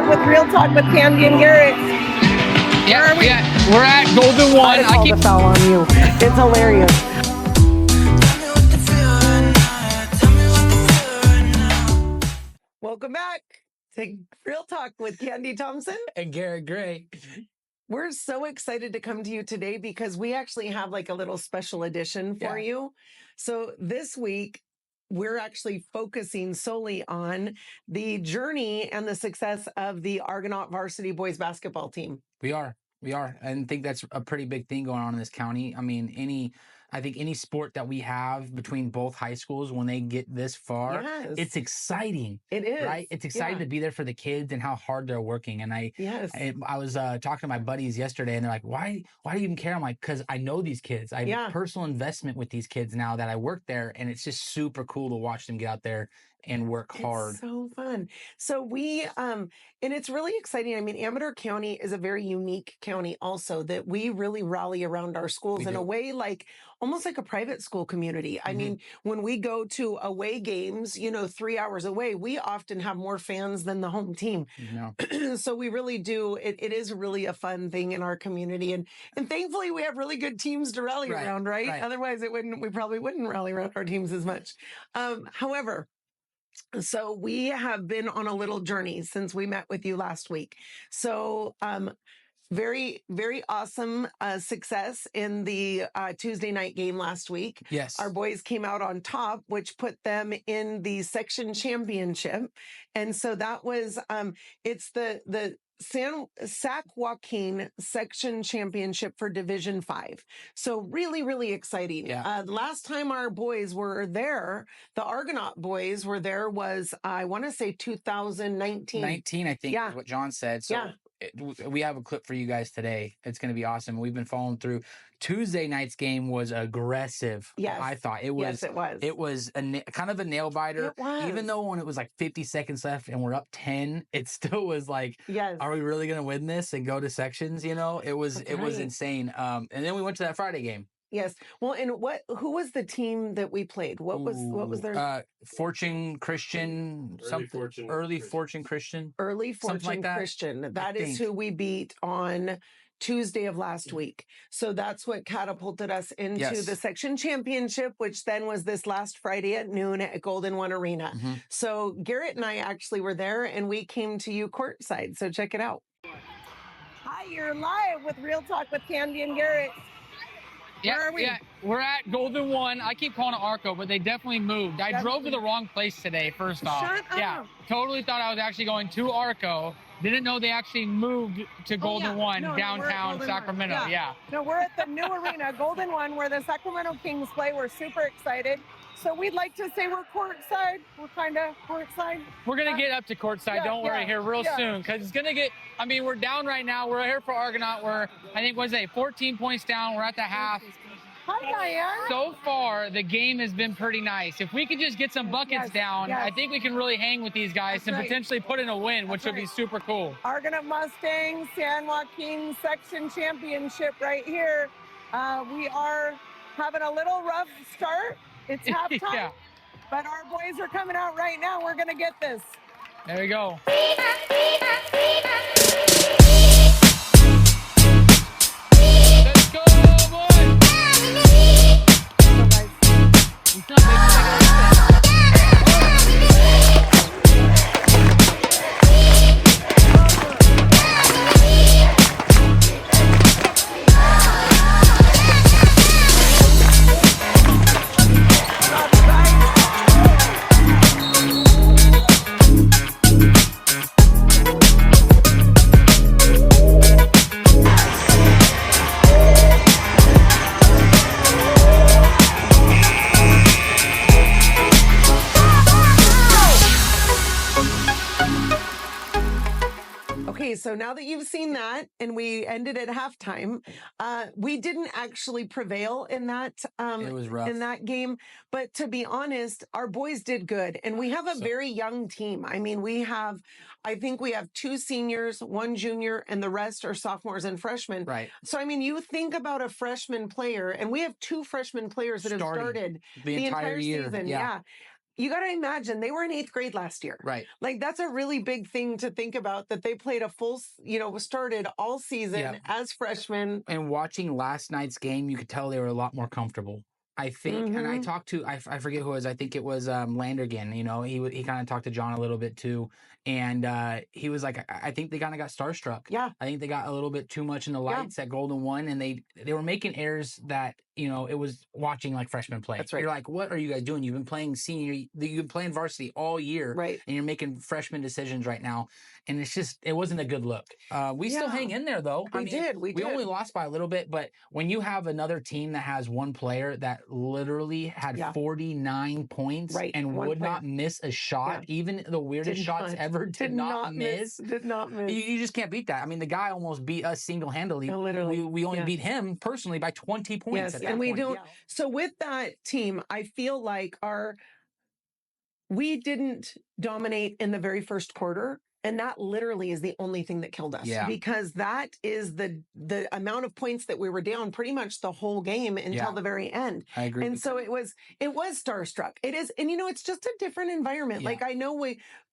live with Real Talk with Candy and Garrett. Yeah, we're at Golden One. I called a foul on you. It's hilarious. Welcome back to Real Talk with Candy Thompson and Garrett Gray. We're so excited to come to you today because we actually have like a little special edition for you. So this week, we're actually focusing solely on the journey and the success of the Argonaut varsity boys basketball team. We are. And I think that's a pretty big thing going on in this county. I mean, I think any sport that we have between both high schools, when they get this far, it's exciting. It is. Right? It's exciting to be there for the kids and how hard they're working. And I was talking to my buddies yesterday, and they're like, why do you even care? I'm like, because I know these kids. I have personal investment with these kids now that I work there, and it's just super cool to watch them get out there and work hard. It's so fun. So we, and it's really exciting. I mean, Amador County is a very unique county also, that we really rally around our schools in a way like almost like a private school community. I mean, when we go to away games, 3 hours away, we often have more fans than the home team. So we really do. It is really a fun thing in our community. And thankfully we have really good teams to rally around, right? Otherwise we probably wouldn't rally around our teams as much. However, so we have been on a little journey since we met with you last week. So very, very awesome success in the Tuesday night game last week. Yes. Our boys came out on top, which put them in the section championship. And so that was, it's the Sac Joaquin section championship for Division 5. So really, really exciting. Last time our boys were there, the Argonaut boys were there was, I want to say 2019. 19, I think is what John said. So we have a clip for you guys today. It's going to be awesome. We've been following through. Tuesday night's game was aggressive. I thought it was. Yes, it was. It was kind of a nail biter. It was. Even though when it was like 50 seconds left and we're up 10, it still was like, are we really going to win this and go to sections? It was insane. And then we went to that Friday game. Yes. Well, and who was the team that we played? What was their Fortune Christian, Early Fortune Christian. Early Fortune Christian. That is who we beat on Tuesday of last week. So that's what catapulted us into the section championship, which then was this last Friday at noon at Golden One Arena. So Garrett and I actually were there, and we came to you courtside. So check it out. Hi, you're live with Real Talk with Candy and Garrett. Where are we? Yeah, we're at Golden One. I keep calling it Arco, but they definitely moved. I drove to the wrong place today, first off. Shut up. Yeah, totally thought I was actually going to Arco. Didn't know they actually moved to Golden One downtown Sacramento. No, we're at the new arena, Golden One, where the Sacramento Kings play. We're super excited. So we'd like to say we're courtside. We're kind of courtside. We're going to get up to courtside, don't worry, here real soon. Because it's going to get, we're down right now. We're here for Argonaut. We're, 14 points down. We're at the half. Hi, Diane. So far, the game has been pretty nice. If we could just get some buckets down, I think we can really hang with these guys and potentially put in a win, which would be super cool. Argonaut Mustangs, San Joaquin Section Championship right here. We are having a little rough start. It's halftime, but our boys are coming out right now. We're going to get this. There we go. Let's go, boys! It's not big. So now that you've seen that, and we ended at halftime, we didn't actually prevail in that. It was rough in that game, but to be honest, our boys did good, and we have a very young team. I think we have 2 seniors, 1 junior, and the rest are sophomores and freshmen. Right. So you think about a freshman player, and we have 2 freshman players that have started the entire year. season. you got to imagine they were in 8th grade last year. Right. Like that's a really big thing to think about, that they played a full, started all season as freshmen. And watching last night's game, you could tell they were a lot more comfortable. I think, and I talked to, I forget who it was. I think it was Landergan. He kind of talked to John a little bit too. And he was like, I think they kind of got starstruck. Yeah. I think they got a little bit too much in the lights at Golden One. And they were making errors that, it was watching like freshmen play. That's right. You're like, what are you guys doing? You've been playing you've been playing varsity all year. Right. And you're making freshman decisions right now. And it wasn't a good look. We still hang in there though. We did. We only lost by a little bit, but when you have another team that has one player that literally had 49 points and would not miss a shot, even the weirdest shots ever, did not miss. You just can't beat that. I mean, the guy almost beat us single-handedly. Literally. We only beat him personally by 20 points. Yes, and we don't. So with that team, I feel like we didn't dominate in the very first quarter. And that literally is the only thing that killed us, because that is the amount of points that we were down pretty much the whole game until the very end. I agree. And so it was starstruck. It is, and it's just a different environment. Yeah. Like I know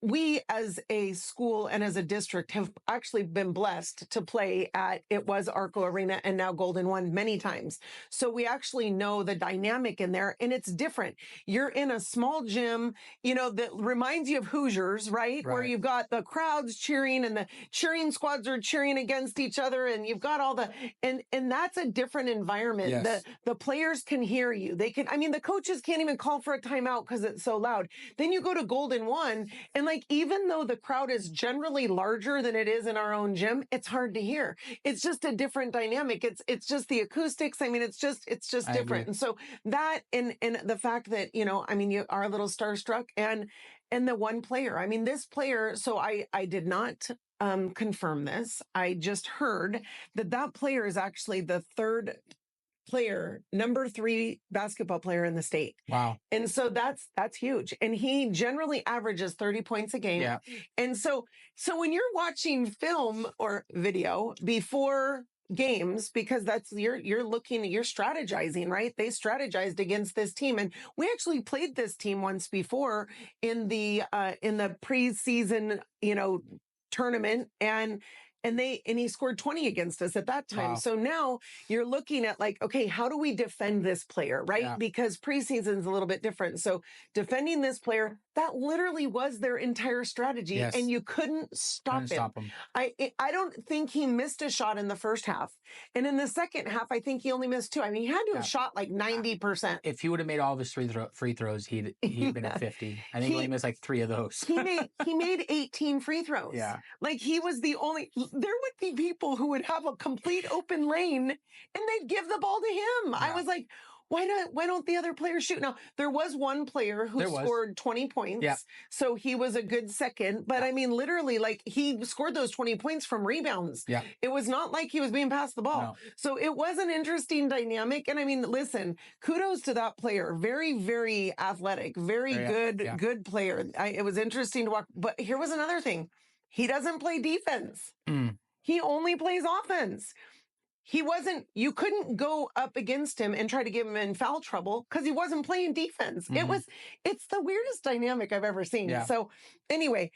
we as a school and as a district have actually been blessed to play at, it was Arco Arena and now Golden One many times. So we actually know the dynamic in there, and it's different. You're in a small gym, that reminds you of Hoosiers, right? Where you've got the crowds cheering and the cheering squads are cheering against each other, and you've got all and that's a different environment. Yes. The players can hear you. They can, the coaches can't even call for a timeout because it's so loud. Then you go to Golden One, and even though the crowd is generally larger than it is in our own gym, it's hard to hear. It's just a different dynamic. It's just the acoustics. it's just different. Agree. And so that, and the fact that, you are a little starstruck, and the one player, this player, so I did not confirm this. I just heard that player is actually the third player, number 3 basketball player in the state. Wow. And so that's huge. And he generally averages 30 points a game. Yeah. And so when you're watching film or video before games, because that's you're strategizing, right? They strategized against this team, and we actually played this team once before in the preseason tournament, and he scored 20 against us at that time. Wow. So now you're looking at okay, how do we defend this player, right? Yeah. Because preseason's a little bit different. So defending this player, that literally was their entire strategy, and you couldn't stop him. I don't think he missed a shot in the first half. And in the second half, I think he only missed 2. He had to have shot 90%. If he would have made all of his free throws, he'd been at 50. I think he only missed 3 of those. he made 18 free throws. Yeah. He was the only. There would be people who would have a complete open lane and they'd give the ball to him. Yeah. I was like, why don't the other players shoot? Now, there was one player who scored 20 points. Yeah. So he was a good second. But literally, he scored those 20 points from rebounds. Yeah. It was not like he was being passed the ball. No. So it was an interesting dynamic. And listen, kudos to that player. Very, very athletic, very good player. It was interesting to watch. But here was another thing. He doesn't play defense. He only plays offense. You couldn't go up against him and try to give him in foul trouble because he wasn't playing defense. Mm-hmm. It's the weirdest dynamic I've ever seen. Yeah. So anyway,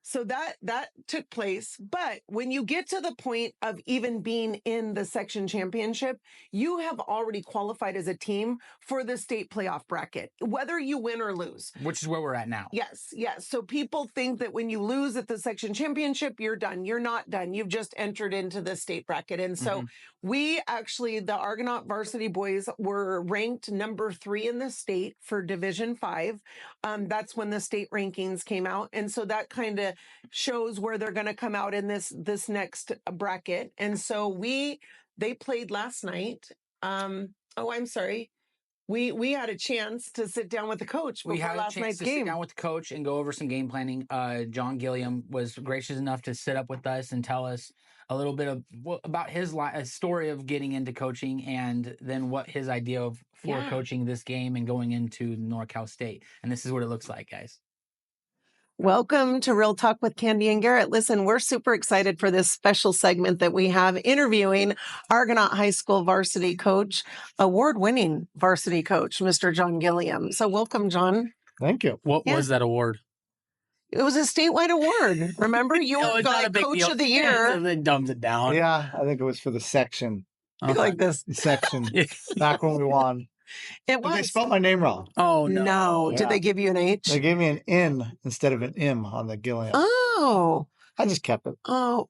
so that took place. But when you get to the point of even being in the section championship, you have already qualified as a team for the state playoff bracket, whether you win or lose. Which is where we're at now. Yes. So people think that when you lose at the section championship, you're done. You're not done. You've just entered into the state bracket. And so we actually, the Argonaut varsity boys were ranked number 3 in the state for Division 5. That's when the state rankings came out. And so that kind of shows where they're going to come out in this next bracket. And so they played last night. I'm sorry. We had a chance to sit down with the coach before last night's game. Sit down with the coach and go over some game planning. John Gillam was gracious enough to sit up with us and tell us a little bit about his story of getting into coaching, and then what his idea for coaching this game and going into NorCal State. And this is what it looks like, guys. Welcome to Real Talk with Candy and Garrett. Listen, we're super excited for this special segment that we have interviewing Argonaut High School varsity coach, award-winning varsity coach, Mr. John Gillam. So welcome, John. Thank you. What was that award? It was a statewide award. Remember, you were like Coach of the Year. They dumbed it down. Yeah, I think it was for the section. Like this. Section. Back when we won. It was. They spelled my name wrong. Oh, no. No. Yeah. Did they give you an H? They gave me an N instead of an M on the Gilliam. Oh. I just kept it. Oh.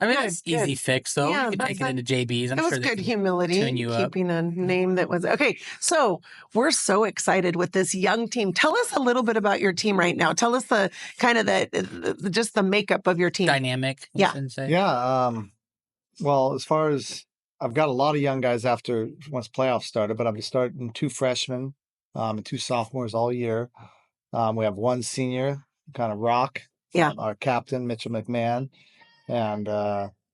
I mean, it's easy fix, though. Yeah, you can take it into JB's. I'm it was sure good humility, tune you keeping a name that was... Okay, so we're so excited with this young team. Tell us a little bit about your team right now. Tell us the kind of just the makeup of your team. Dynamic. Yeah. Yeah. Well, as far as... I've got a lot of young guys once playoffs started, but I'm starting 2 freshmen and 2 sophomores all year. We have 1 senior, kind of rock. Yeah. Our captain, Mitchell McMahon. And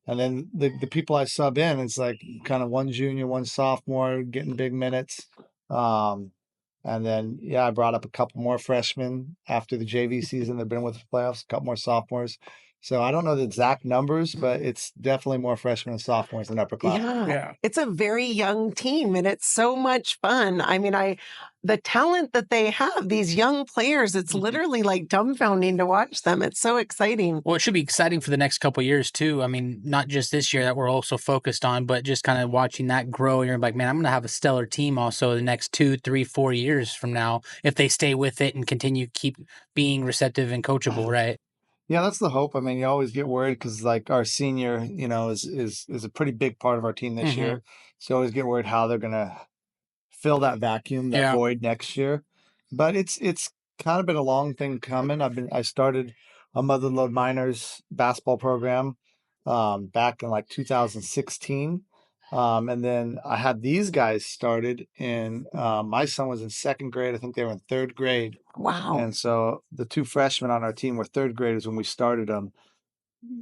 then the people I sub in, it's like kind of 1 junior, 1 sophomore getting big minutes. And then, I brought up a couple more freshmen after the JV season. They've been with the playoffs, a couple more sophomores. So I don't know the exact numbers, but it's definitely more freshmen and sophomores than upper class. Yeah. It's a very young team, and it's so much fun. I mean, the talent that they have, these young players, it's literally like dumbfounding to watch them. It's so exciting. Well, it should be exciting for the next couple of years, too. I mean, not just this year that we're also focused on, but just kind of watching that grow. And you're like, man, I'm going to have a stellar team also the next 2, 3, 4 years from now if they stay with it and continue keep being receptive and coachable, right? Yeah, that's the hope. I mean, you always get worried because like our senior, is a pretty big part of our team this year. So you always get worried how they're going to fill that vacuum, that void next year. But it's kind of been a long thing coming. I started a Motherlode Miners basketball program back in like 2016. And then I had these guys started in, my son was in 2nd grade. I think they were in 3rd grade. Wow. And so the 2 freshmen on our team were 3rd graders when we started them,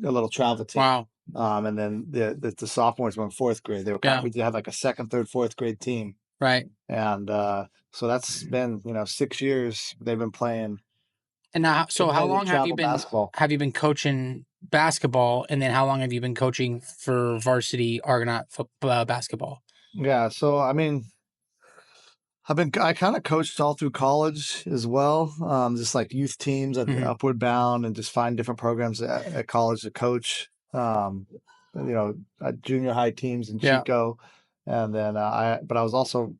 a little travel team. Wow. And then the sophomores were in 4th grade. They were we did have like a 2nd, 3rd, 4th grade team. Right. And so that's been, 6 years they've been playing. And now, so how long have you been coaching basketball, and then how long have you been coaching for varsity Argonaut basketball? Yeah, so I mean, I kind of coached all through college as well, just like youth teams at Upward Bound, and just find different programs at college to coach. At junior high teams in Chico, and then but I was also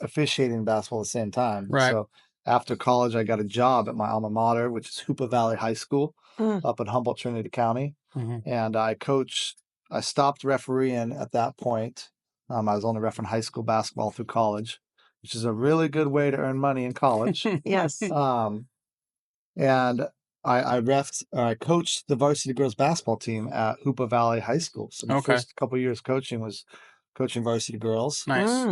officiating basketball at the same time. Right. So after college, I got a job at my alma mater, which is Hoopa Valley High School up in Humboldt, Trinity County. And I stopped refereeing at that point. I was only refereeing high school basketball through college, which is a really good way to earn money in college. Yes. And I coached the varsity girls basketball team at Hoopa Valley High School. So my first couple of years coaching was coaching varsity girls. Nice.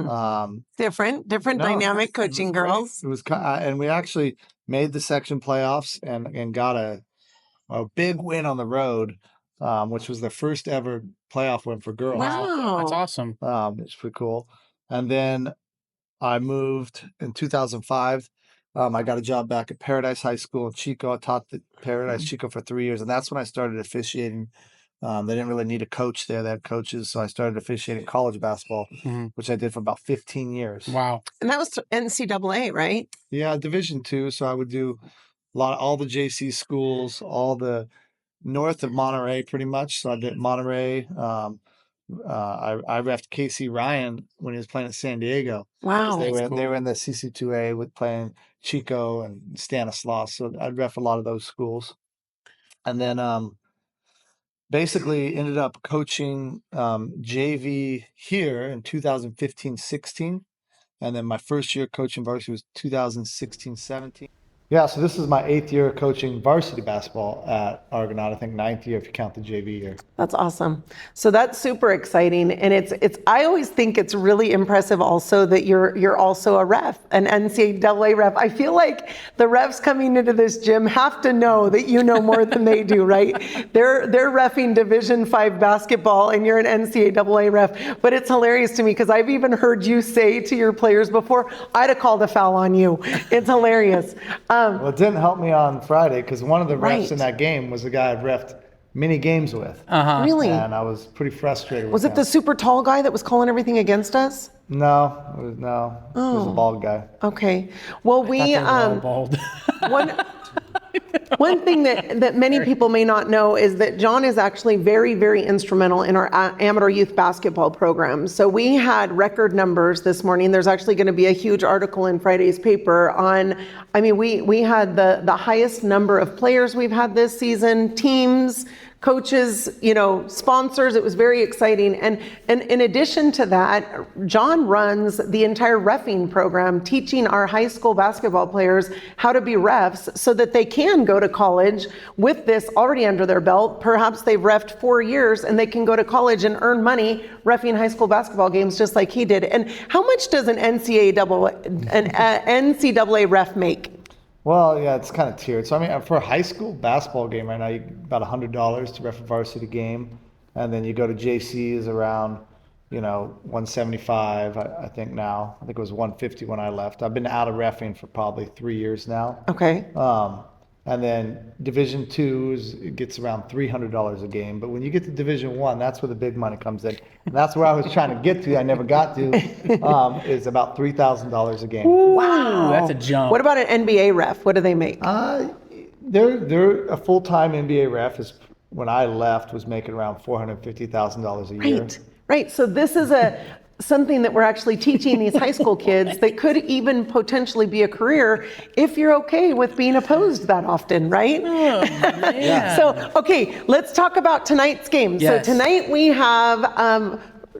Different dynamic coaching girls. It was, and we actually made the section playoffs and got a big win on the road, which was the first ever playoff win for girls. Wow, that's awesome. It's pretty cool. And then I moved in 2005. I got a job back at Paradise High School in Chico. I taught at Paradise Chico for 3 years, and that's when I started officiating. They didn't really need a coach there. They had coaches, so I started officiating college basketball, which I did for about 15 years. Wow. And that was NCAA, right? Yeah, Division II. So I would do all the JC schools, all the north of Monterey pretty much. So I did Monterey. I reffed Casey Ryan when he was playing at San Diego. Wow. They were in the CC2A with playing Chico and Stanislaus. So I'd ref a lot of those schools. And then basically ended up coaching JV here in 2015-16. And then my first year coaching varsity was 2016-17. Yeah, so this is my 8th year coaching varsity basketball at Argonaut. I think 9th year if you count the JV year. That's awesome. So that's super exciting, and it's. I always think it's really impressive also that you're also a ref, an NCAA ref. I feel like the refs coming into this gym have to know that you know more than they do, right? They're reffing Division V basketball, and you're an NCAA ref. But it's hilarious to me because I've even heard you say to your players before, "I'd have called a foul on you." It's hilarious. Well, it didn't help me on Friday because one of the refs in that game was the guy I've refed many games with. Really? And I was pretty frustrated with Was it him. the super tall guy that was calling everything against us? No, it was a bald guy. Okay. Well, we all bald. one thing that many people may not know is that John is actually very, very instrumental in our Amador youth basketball program. So we had record numbers this morning. There's actually going to be a huge article in Friday's paper on, I mean, we had the highest number of players we've had this season, teams, coaches, sponsors. It was very exciting. And in addition to that, John runs the entire reffing program, teaching our high school basketball players how to be refs so that they can go to college with this already under their belt. Perhaps they've reffed 4 years and they can go to college and earn money reffing high school basketball games just like he did. And how much does an NCAA ref make? Well, yeah, it's kind of tiered. So, I mean, for a high school basketball game right now, you about $100 to ref a varsity game. And then you go to JC's around, $175, I think now. I think it was $150 when I left. I've been out of reffing for probably 3 years now. Okay. And then Division II it gets around $300 a game. But when you get to Division I, that's where the big money comes in. And that's where I was trying to get to. I never got to. Is about $3,000 a game. Wow, that's a jump. What about an NBA ref? What do they make? They're a full-time NBA ref. When I left, was making around $450,000 a year. Right. So this is something that we're actually teaching these high school kids that could even potentially be a career if you're okay with being opposed that often, right? Oh, man. So, okay, let's talk about tonight's game. Yes. So tonight we have,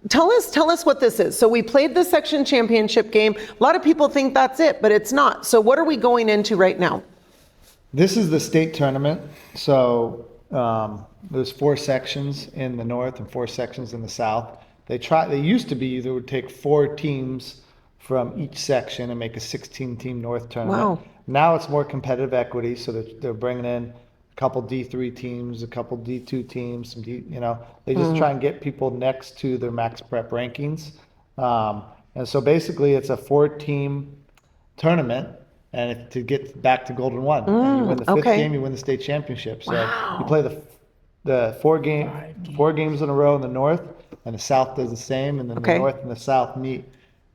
tell us what this is. So we played the section championship game. A lot of people think that's it, but it's not. So what are we going into right now? This is the state tournament. So there's 4 sections in the north and 4 sections in the south. They used to be, they would take 4 teams from each section and make a 16-team North tournament. Wow. Now it's more competitive equity, so they're bringing in a couple D3 teams, a couple D2 teams, they just try and get people next to their max prep rankings. And so basically it's a 4-team tournament, and to get back to Golden One. And you win the 5th game, you win the state championship. So you play the 4 games in a row in the north, and the south does the same, and then the north and the south meet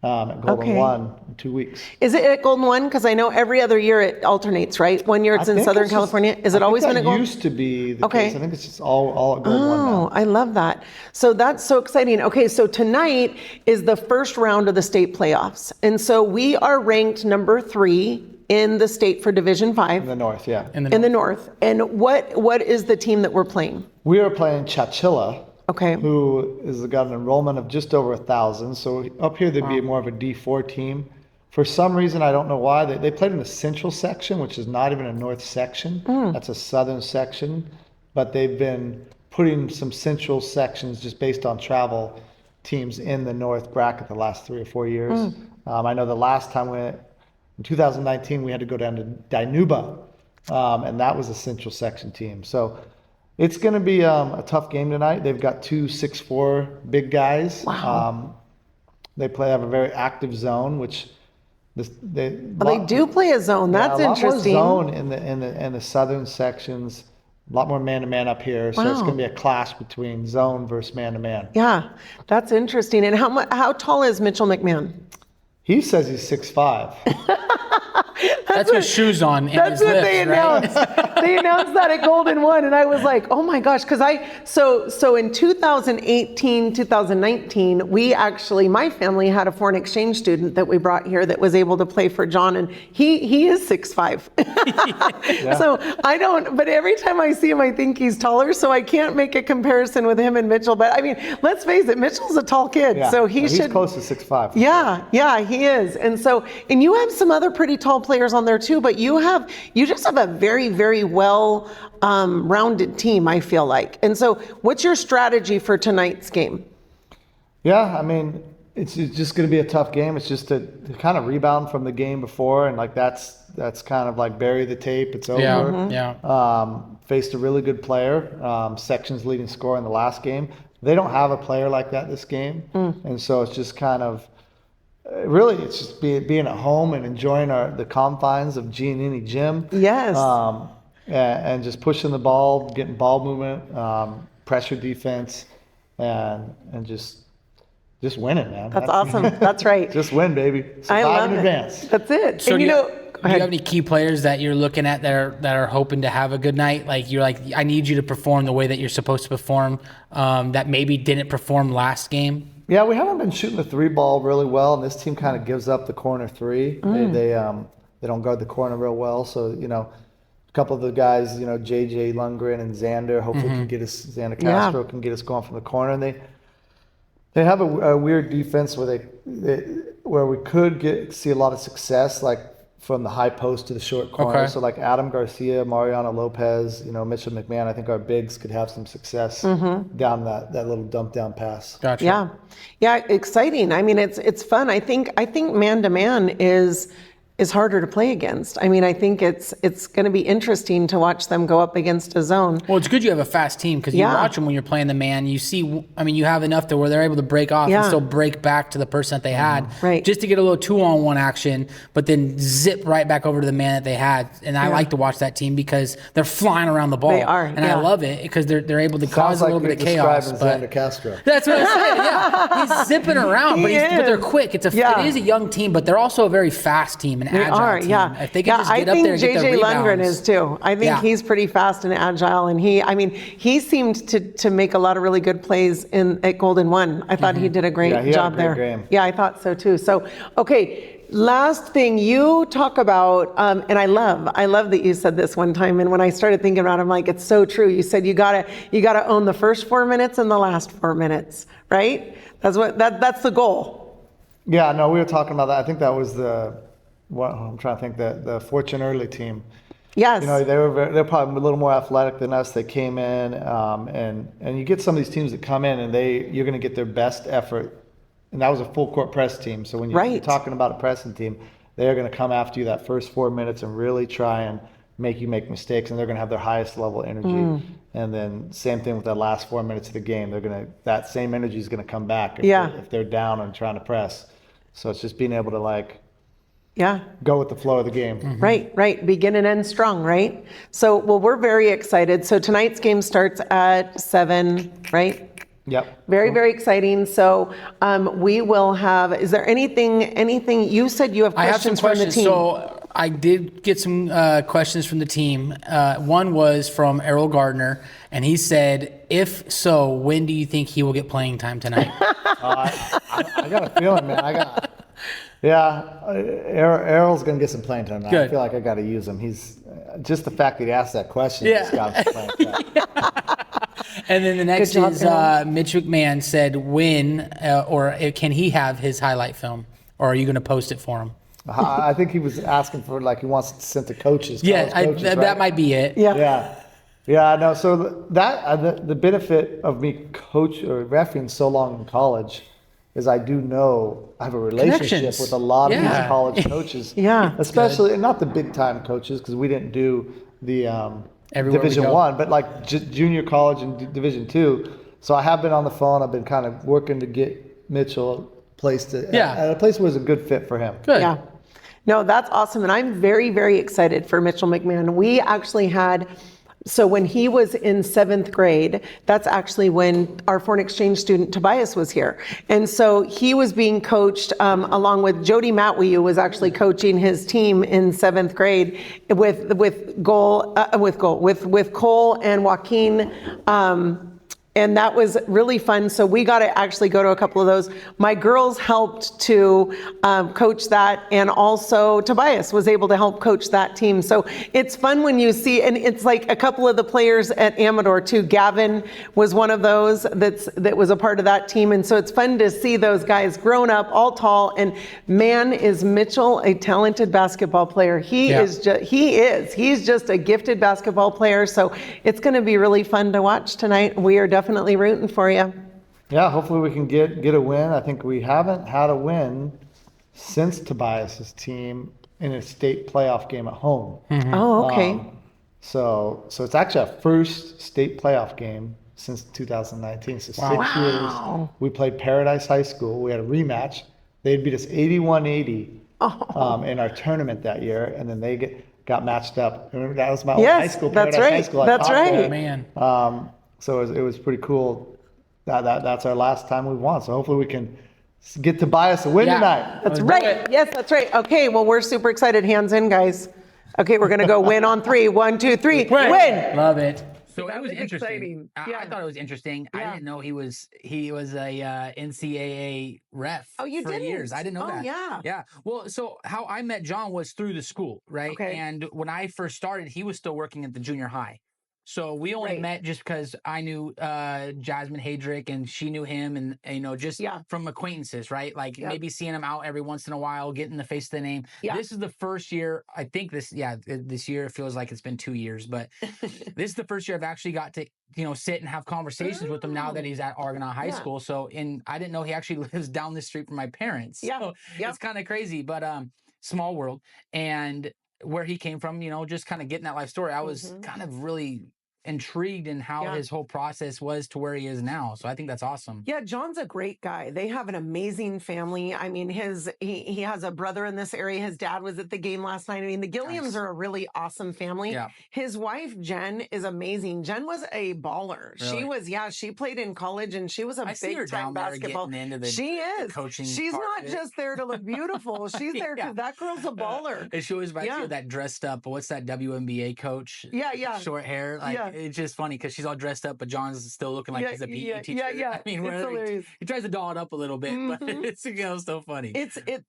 at Golden One in 2 weeks. Is it at Golden One? Because I know every other year it alternates, right? One year it's in Southern California. Is it always been at Golden? Used to be the case. I think it's just all at Golden One now. I love that. So that's so exciting. Okay, so tonight is the first round of the state playoffs. And so we are ranked number 3 in the state for Division 5. In the north, yeah. In the north. And what is the team that we're playing? We are playing Chachilla. Okay. Who has got an enrollment of just over 1,000. So up here, they'd be more of a D4 team. For some reason, I don't know why, they played in the central section, which is not even a north section. That's a southern section. But they've been putting some central sections just based on travel teams in the north bracket the last 3 or 4 years. I know the last time in 2019, we had to go down to Dinuba, and that was a central section team. So it's going to be a tough game tonight. They've got 2 6'4" big guys. Wow. They have a very active zone, which they do play a zone. That's interesting. A lot more zone in the southern sections. A lot more man-to-man up here. So it's going to be a clash between zone versus man-to-man. Yeah, that's interesting. And how tall is Mitchell McMahon? He says he's 6'5". That's with shoes on. That's what they announced. They announced that at Golden One, and I was like, oh my gosh, because so in 2018, 2019, we actually, my family had a foreign exchange student that we brought here that was able to play for John, and he is 6'5". Yeah. So I don't, but every time I see him, I think he's taller, so I can't make a comparison with him and Mitchell. But I mean, let's face it, Mitchell's a tall kid, so he's close to 6'5". Yeah, he is. And you have some other pretty tall players on there too, but you just have a very, very well rounded team, I feel like. And so what's your strategy for tonight's game? Yeah, I mean, it's just going to be a tough game. It's just to kind of rebound from the game before, and like that's kind of like bury the tape. It's over. Yeah. Faced a really good player, section's leading scorer in the last game. They don't have a player like that this game, and so it's just kind of really, it's just being at home and enjoying the confines of Giannini Gym. Yes. And just pushing the ball, getting ball movement, pressure defense, and just winning, man. That's awesome. That's right. Just win, baby. Survive in advance. That's it. So and do you have any key players that you're looking at that are hoping to have a good night? Like you're like, I need you to perform the way that you're supposed to perform, that maybe didn't perform last game? Yeah, we haven't been shooting the 3 ball really well, and this team kind of gives up the corner 3. They don't guard the corner real well, so a couple of the guys, JJ Lundgren and Xander, hopefully can get us, Xander Castro can get us going from the corner. And they have a weird defense where we could see a lot of success, like from the high post to the short corner. Okay. So like Adam Garcia, Mariano Lopez, Mitchell McMahon, I think our bigs could have some success down that little dump down pass. Gotcha. Yeah, exciting. I mean, it's fun. I think man to man is harder to play against. I mean, I think it's going to be interesting to watch them go up against a zone. Well, it's good you have a fast team because you watch them when you're playing the man. You see, I mean, you have enough to where they're able to break off and still break back to the person that they had, just to get a little 2-on-1 action, but then zip right back over to the man that they had. And I like to watch that team because they're flying around the ball. They are, and I love it because they're able to cause a little bit of chaos. But Xander Castro. That's what I'm saying. Yeah, he's zipping around, but they're quick. It is a young team, but they're also a very fast team and agile team. If they can just get up there and get their rebounds. I think JJ Lundgren is too. I think he's pretty fast and agile, and he seemed to make a lot of really good plays at Golden 1. I thought he did a great job there. Game. Yeah, I thought so too. So, okay, last thing you talk about, and I love that you said this one time, and when I started thinking about it, I'm like, it's so true. You said you gotta own the first 4 minutes and the last 4 minutes, right? That's the goal. Yeah, no, we were talking about that. I think that was I'm trying to think the Fortune Early team. Yes. They're probably a little more athletic than us. They came in, and you get some of these teams that come in and you're going to get their best effort. And that was a full court press team. So when you're talking about a pressing team, they're going to come after you that first 4 minutes and really try and make you make mistakes, and they're going to have their highest level energy. And then same thing with that last 4 minutes of the game. That same energy is going to come back if they're down and trying to press. So it's just being able to go with the flow of the game. Right. Begin and end strong, right? So, we're very excited. So tonight's game starts at 7, right? Yep. Very, very exciting. So we will have, is there anything, you said you have questions from the team. So I did get some questions from the team. One was from Errol Gardner, and he said, if so, when do you think he will get playing time tonight? I got a feeling, man. Errol's going to get some playing time tonight. I feel like I got to use him. He's just the fact that he asked that question. Just got him some playing time. And then the next is Mitch McMahon said, when or can he have his highlight film, or are you going to post it for him? I think he was asking for, he wants it sent to coaches. That might be it. Yeah, no. So the benefit of me refereeing so long in college is I have a relationship with a lot of these college coaches. Especially, and not the big time coaches, because we didn't do the Division I, but junior college and Division II. So I have been on the phone. I've been kind of working to get Mitchell placed at a place where it's a good fit for him. Good. Yeah. No, that's awesome. And I'm very, very excited for Mitchell McMahon. We actually had, so when he was in 7th grade, that's actually when our foreign exchange student Tobias was here. And so he was being coached along with Jody Matwew was actually coaching his team in 7th grade with Cole and Joaquin. And that was really fun. So we got to actually go to a couple of those. My girls helped to coach that, and also Tobias was able to help coach that team. So it's fun when you see, and it's like a couple of the players at Amador too. Gavin was one of those that was a part of that team. And so it's fun to see those guys grown up, all tall. And man, is Mitchell a talented basketball player. He's just a gifted basketball player. So it's going to be really fun to watch tonight. We are definitely rooting for you. Yeah, hopefully we can get a win. I think we haven't had a win since Tobias's team in a state playoff game at home. Oh, okay. So it's actually our first state playoff game since 2019. So 6 years. We played Paradise High School. We had a rematch. They beat us 81-80 in our tournament that year, and then they got matched up. Remember, that was my old high school, Paradise High School. That's right. There. Man. So it was pretty cool. That's our last time we won. So hopefully we can get Tobias a win tonight. That's right. Yes, that's right. Okay, well, we're super excited. Hands in, guys. Okay, we're going to go win on 3. 1, 2, 3. Win. Love it. So That it was was interesting. exciting. I thought it was interesting. Yeah. I didn't know he was a NCAA ref for years. I didn't know that. Yeah. Yeah. Well, so how I met John was through the school, right? Okay. And when I first started, he was still working at the junior high. So we only met just because I knew Jasmine Hadrick and she knew him, and just from acquaintances, right? Like maybe seeing him out every once in a while, getting the face of the name. Yeah. This is the first year. I think this year it feels like it's been 2 years, but this is the first year I've actually got to sit and have conversations with him now that he's at Argonaut High School. So I didn't know he actually lives down the street from my parents. So it's kind of crazy, but small world. And where he came from, just kind of getting that life story. I was kind of really intrigued in how his whole process was to where he is now. So I think that's awesome. Yeah, John's a great guy. They have an amazing family. I mean, he has a brother in this area. His dad was at the game last night. I mean, the Gilliams are a really awesome family. Yeah. His wife, Jen, is amazing. Jen was a baller. Really? She played in college and she was a big time basketball. She is. Coaching. She's not just there to look beautiful. She's there because that girl's a baller. And she always reminds me of that dressed up, what's that WNBA coach? Yeah. Short hair. It's just funny because she's all dressed up, but John's still looking like he's a PE teacher. I mean, he tries to doll it up a little bit, but it's so funny.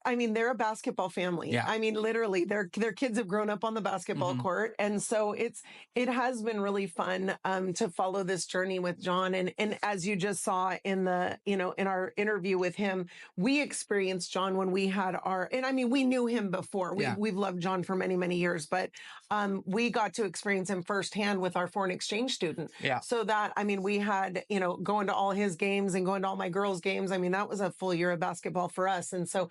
I mean, they're a basketball family. Yeah. I mean, literally, their kids have grown up on the basketball court, and so it has been really fun to follow this journey with John. And as you just saw in the in our interview with him, we experienced John when we had we knew him before. We've loved John for many, many years, but we got to experience him firsthand with our foreign exchange student. Yeah. So that, we had, going to all his games and going to all my girls' games. I mean, that was a full year of basketball for us. And so,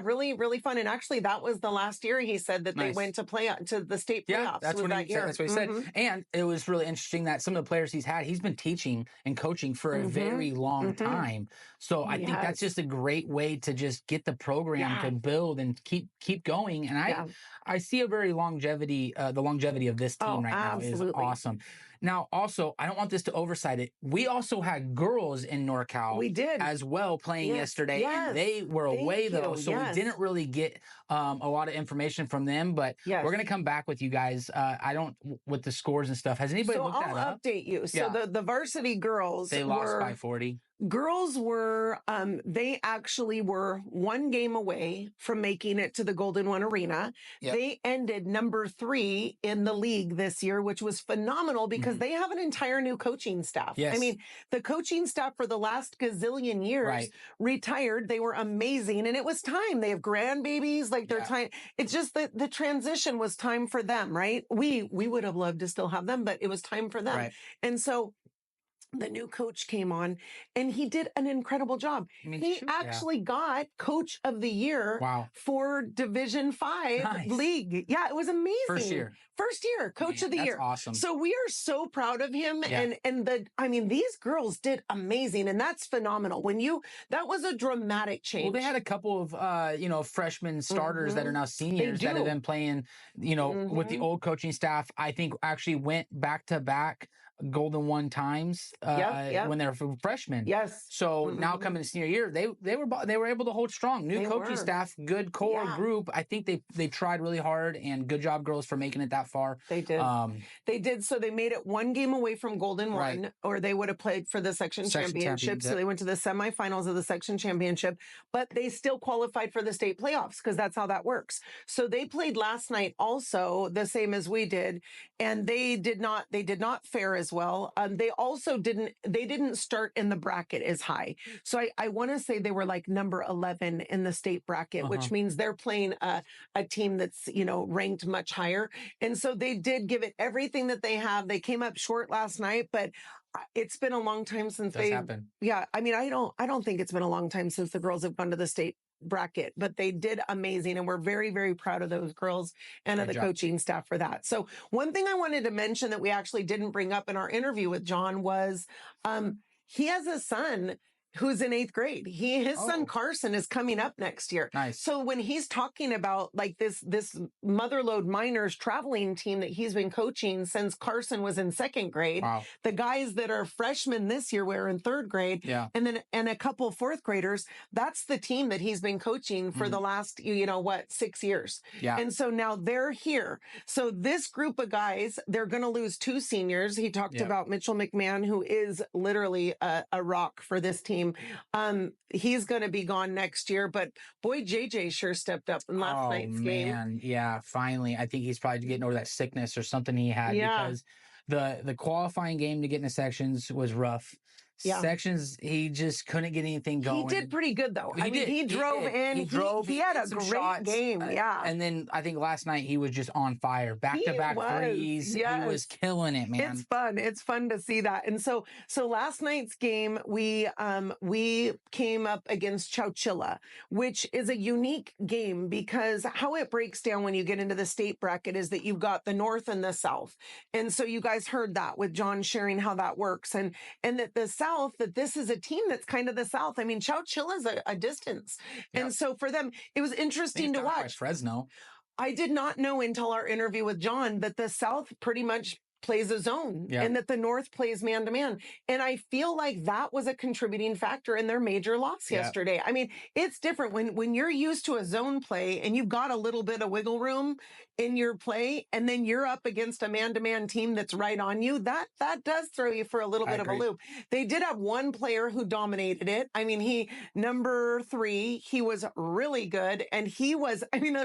really, really fun. And actually, that was the last year he said that they went to the state playoffs. That's what he said. And it was really interesting that some of the players he's been teaching and coaching for a very long time. So I think that's just a great way to just get the program to build and keep going. And I see a very longevity of this team now is awesome. Now, also, I don't want this to oversight it. We also had girls in NorCal. We did as well playing yesterday. Yes. They were away though, so we didn't really get a lot of information from them. But we're gonna come back with you guys. With the scores and stuff. Has anybody looked that up? I'll update you. So the varsity girls lost by 40. Girls were, they actually were one game away from making it to the Golden One Arena. Yep. They ended number 3 in the league this year, which was phenomenal because they have an entire new coaching staff. Yes. I mean, the coaching staff for the last gazillion years retired. They were amazing. And it was time. They have grandbabies, like their time. It's just that the transition was time for them, right? We would have loved to still have them, but it was time for them. Right. And so the new coach came on and he did an incredible job. He actually got Coach of the Year for Division 5 league. Yeah, it was amazing. First year, Coach of the Year. Awesome. So we are so proud of him. Yeah. And these girls did amazing. And that's phenomenal. That was a dramatic change. Well, they had a couple of, freshman starters that are now seniors that have been playing, with the old coaching staff. I think actually went back to back Golden One times when they were freshmen. Yes. So now coming to senior year, they were able to hold strong. New coaching staff, good core group. I think they tried really hard, and good job, girls, for making it that far. They did. They did. So they made it one game away from Golden One, or they would have played for the section championship. So they went to the semifinals of the section championship, but they still qualified for the state playoffs because that's how that works. So they played last night also the same as we did, and they did not fare as well. They also didn't start in the bracket as high. So I want to say they were like number 11 in the state bracket, which means they're playing a team that's, ranked much higher. And so they did give it everything that they have. They came up short last night, but it's been a long time since they happened. Yeah. I mean, I don't think it's been a long time since the girls have gone to the state bracket, but they did amazing. And we're very, very proud of those girls and of the coaching staff for that. So one thing I wanted to mention that we actually didn't bring up in our interview with John was he has a son who's in 8th grade. His son Carson is coming up next year. Nice. So when he's talking about like this Motherlode Miners traveling team that he's been coaching since Carson was in 2nd grade, the guys that are freshmen this year were in 3rd grade, and a couple 4th graders, that's the team that he's been coaching for the last 6 years. Yeah. And so now they're here. So this group of guys, they're going to lose 2 seniors. He talked about Mitchell McMahon, who is literally a rock for this team. He's going to be gone next year, but boy, JJ sure stepped up in last night's game. Yeah, finally. I think he's probably getting over that sickness or something he had because the qualifying game to get into sections was rough. Sections, he just couldn't get anything going. He did pretty good though. He drove in. He had a great game. And then I think last night he was just on fire. Back-to-back threes. He was killing it, man. It's fun. It's fun to see that. And so last night's game, we came up against Chowchilla, which is a unique game because how it breaks down when you get into the state bracket is that you've got the North and the South. And so you guys heard that with John sharing how that works. And that the South, that this is a team that's kind of the South. I mean, Chowchilla is a distance. And so for them, it was interesting to watch. Fresno. I did not know until our interview with John that the South pretty much plays a zone and that the North plays man-to-man. And I feel like that was a contributing factor in their major loss yesterday. I mean, it's different when you're used to a zone play and you've got a little bit of wiggle room in your play and then you're up against a man-to-man team that's right on you. That does throw you for a little bit of a loop. They did have one player who dominated it. I mean, number 3, he was really good. And there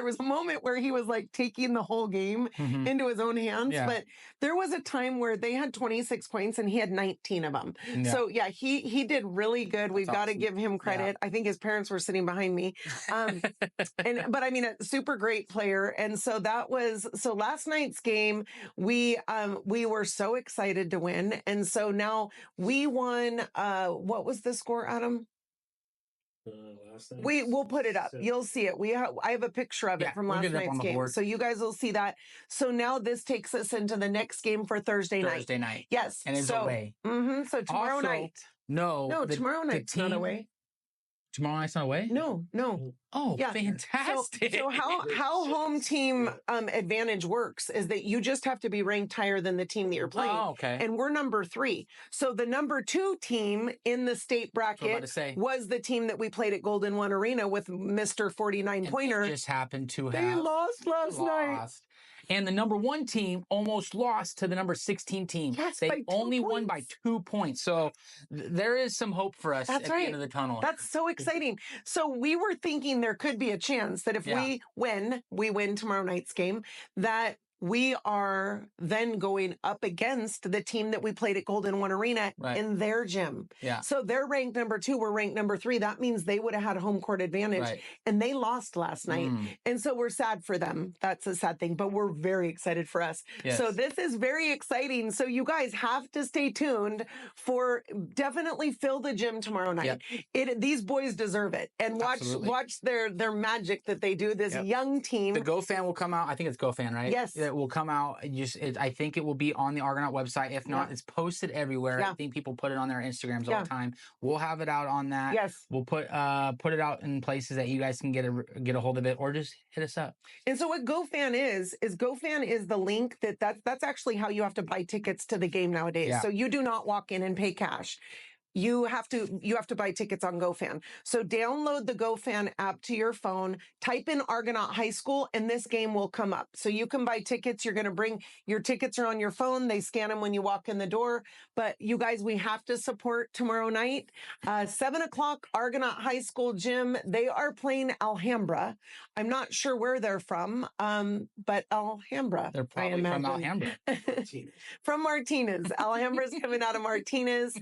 was a moment where he was like taking the whole game into his own hands. But there was a time where they had 26 points and he had 19 of them. So he did really good. We've got to give him credit. I think his parents were sitting behind me. But I mean, a super great player. And so last night's game, we were so excited to win. And so now we won, what was the score, Adam? We'll put it up. You'll see it. I have a picture of it from last night's game. So you guys will see that. So now this takes us into the next game for Thursday night. Yes. And it's away. So tomorrow night. No, tomorrow night's not away. Tomorrow night's not away? No. Oh, fantastic. So how home team advantage works is that you just have to be ranked higher than the team that you're playing. Oh, okay. And we're number 3. So the number 2 team in the state bracket was the team that we played at Golden One Arena with Mr. 49-pointer. Just happened to have They lost last night. And the number 1 team almost lost to the number 16 team. Yes, they only won by 2 points. So there is some hope for us at the end of the tunnel. That's so exciting. So we were thinking there could be a chance that if we win tomorrow night's game, that we are then going up against the team that we played at Golden One Arena in their gym. So they're ranked number 2. We're ranked number 3. That means they would have had a home court advantage. And they lost last night. And so we're sad for them. That's a sad thing. But we're very excited for us. So this is very exciting. So you guys have to stay tuned for definitely fill the gym tomorrow night. These boys deserve it. And watch their magic that they do. This young team. The GoFan will come out. I think it's GoFan, right? Yes. It will come out. I think it will be on the Argonaut website. If not, it's posted everywhere. I think people put it on their Instagrams all the time. We'll have it out on that. Yes. We'll put it out in places that you guys can get a hold of it, or just hit us up. And so what GoFan is GoFan is the link that's actually how you have to buy tickets to the game nowadays. So you do not walk in and pay cash. You have to buy tickets on GoFan. So download the GoFan app to your phone, type in Argonaut High School, and this game will come up. So you can buy tickets. You're going to bring your tickets are on your phone. They scan them when you walk in the door. But you guys, we have to support tomorrow night. 7:00, Argonaut High School gym. They are playing Alhambra. I'm not sure where they're from, but Alhambra. They're probably from Alhambra. From Martinez. Alhambra's coming out of Martinez.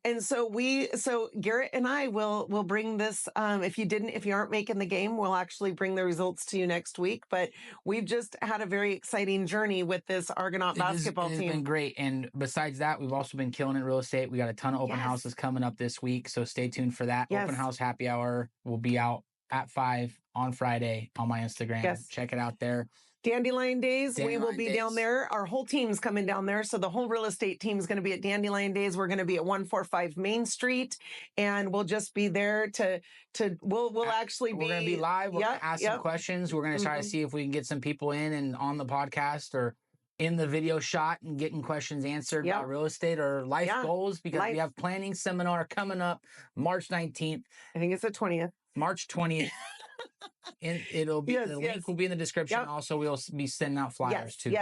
And so Garrett and I will bring this. If you aren't making the game, we'll actually bring the results to you next week. But we've just had a very exciting journey with this Argonaut basketball team. It's been great. And besides that, we've also been killing it in real estate. We got a ton of open houses coming up this week. So stay tuned for that. Open house happy hour will be out at 5 on Friday on my Instagram. Check it out there. Dandelion Days, we will be down there. Our whole team's coming down there. So the whole real estate team is going to be at Dandelion Days. We're going to be at 145 Main Street, and we'll just be there we'll actually be. We're going to be live. We're going to ask some questions. We're going to try to see if we can get some people in and on the podcast or in the video shot and getting questions answered about real estate or life goals, because we have planning seminar coming up March 19th. I think it's the 20th. March 20th. And it'll be the link will be in the description. Also, we'll be sending out flyers too.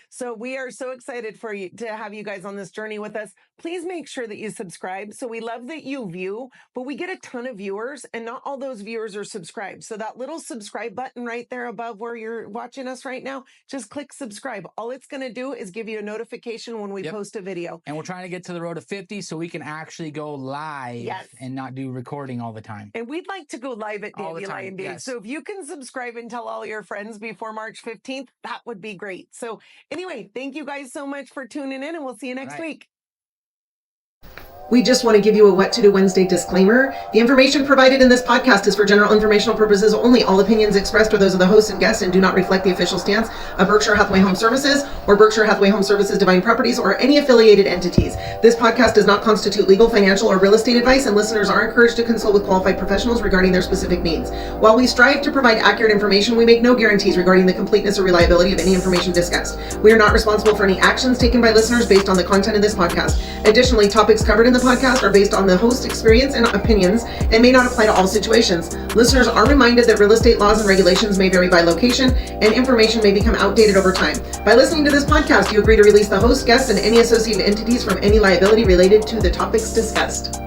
So we are so excited for you to have you guys on this journey with us. Please make sure that you subscribe. So we love that you view, but we get a ton of viewers, and not all those viewers are subscribed. So that little subscribe button right there above where you're watching us right now, just click subscribe. All it's going to do is give you a notification when we post a video. And we're trying to get to the road to 50 so we can actually go live and not do recording all the time. And we'd like to go live at Dandelion Days. So if you can subscribe and tell all your friends before March 15th, that would be great. So anyway, thank you guys so much for tuning in, and we'll see you next week. We just want to give you a What to Do Wednesday disclaimer. The information provided in this podcast is for general informational purposes only. All opinions expressed are those of the host and guests and do not reflect the official stance of Berkshire Hathaway Home Services or Berkshire Hathaway Home Services Divine Properties or any affiliated entities. This podcast does not constitute legal, financial, or real estate advice, and listeners are encouraged to consult with qualified professionals regarding their specific needs. While we strive to provide accurate information, we make no guarantees regarding the completeness or reliability of any information discussed. We are not responsible for any actions taken by listeners based on the content of this podcast. Additionally, topics covered in the podcast are based on the host's experience and opinions and may not apply to all situations. Listeners are reminded that real estate laws and regulations may vary by location, and information may become outdated over time. By listening to this podcast, you agree to release the host, guests, and any associated entities from any liability related to the topics discussed.